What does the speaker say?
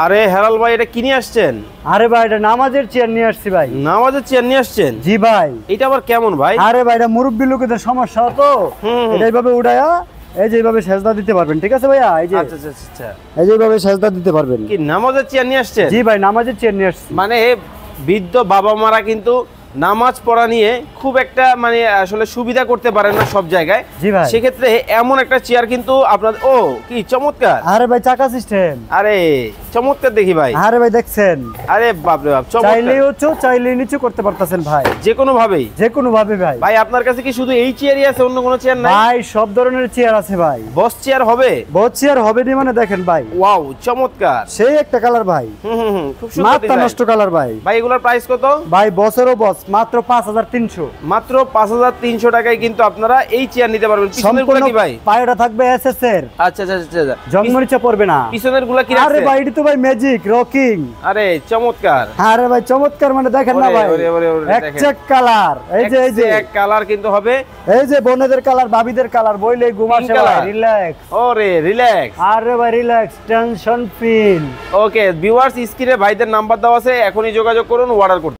আরে হেলাল ভাই, এটা কিনে আসছেন? আরে ভাই এটা নামাজের চেয়ার নিয়ে আসছি ভাই। নামাজের চেয়ার নিয়ে আসছেন? জি ভাই। এটা আবার কেমন ভাই? আরে ভাই এটা মুরব্বি লোকেদের সমস্যা তো, এটা এইভাবে উড়ায়া এই যে এইভাবে সেজদা দিতে পারবেন, ঠিক আছে ভাইয়া? এই যে আচ্ছা আচ্ছা আচ্ছা, এই যে এইভাবে সেজদা দিতে পারবেন। কি নামাজের চেয়ার নিয়ে আসছেন? জি ভাই নামাজের চেয়ার নিয়ে আসছি। মানে বৃদ্ধ বাবা মারা কিন্তু নামাজ পড়া নিয়ে খুব একটা মানে আসলে সুবিধা করতে পারেন না সব জায়গায়। জি ভাই। সেক্ষেত্রে এমন একটা চেয়ার কিন্তু আপনাদের, ও কি চমৎকার! আরে ভাই চাকা সিস্টেম। আরে চমৎকার দেখি ভাই। আরে ভাই দেখছেন, আরে বাপ রে বাপ, চাইলেই চমৎকার! উঁচু চাইলেই নিচু করতে পারতেছেন ভাই, যে কোনো ভাবেই। যে কোনো ভাবে ভাই। ভাই আপনার কাছে কি শুধু এই চেয়ারই আছে, অন্য কোনো চেয়ার নাই? ভাই সব ধরনের চেয়ার আছে ভাই। বস চেয়ার হবে? বহুত চেয়ার হবে নি মানে দেখেন ভাই, ওয়াও চমৎকার! সেই একটা কালার ভাই, খুব সুন্দর মাত্র ডিজাইন। নষ্ট কালার ভাই। ভাই এগুলোর প্রাইস কত? ভাই বছরও বস মাত্র 5300। মাত্র 5300 টাকায় কিন্তু আপনারা এই চেয়ার নিতে পারবেন। পিছনের গুলো কি ভাই? পায়রা থাকবে এসএস এর, আচ্ছা আচ্ছা আচ্ছা, জন্মরিচা পড়বে না। পিছনের গুলা কি আরে রাখছে? ভাই এটা তো ভাই ম্যাজিক রকিং। আরে চমৎকার! আরে ভাই চমৎকার মানে দেখেন না ভাই, ওরে, ওরে, ওরে, এক দেখেন। Check colour. এই যে এই যে এক কালার কিন্তু হবে। এই যে বোনেদের কালার, ভাবিদের কালার, বইলে ঘুমাসে Pink ভাই, color। রিল্যাক্স। ওরে রিল্যাক্স। আরে ভাই relax, tension free. Okay viewers, স্ক্রিনে ভাইদের নাম্বার দেওয়া আছে, এখনই যোগাযোগ করুন অর্ডার করতে।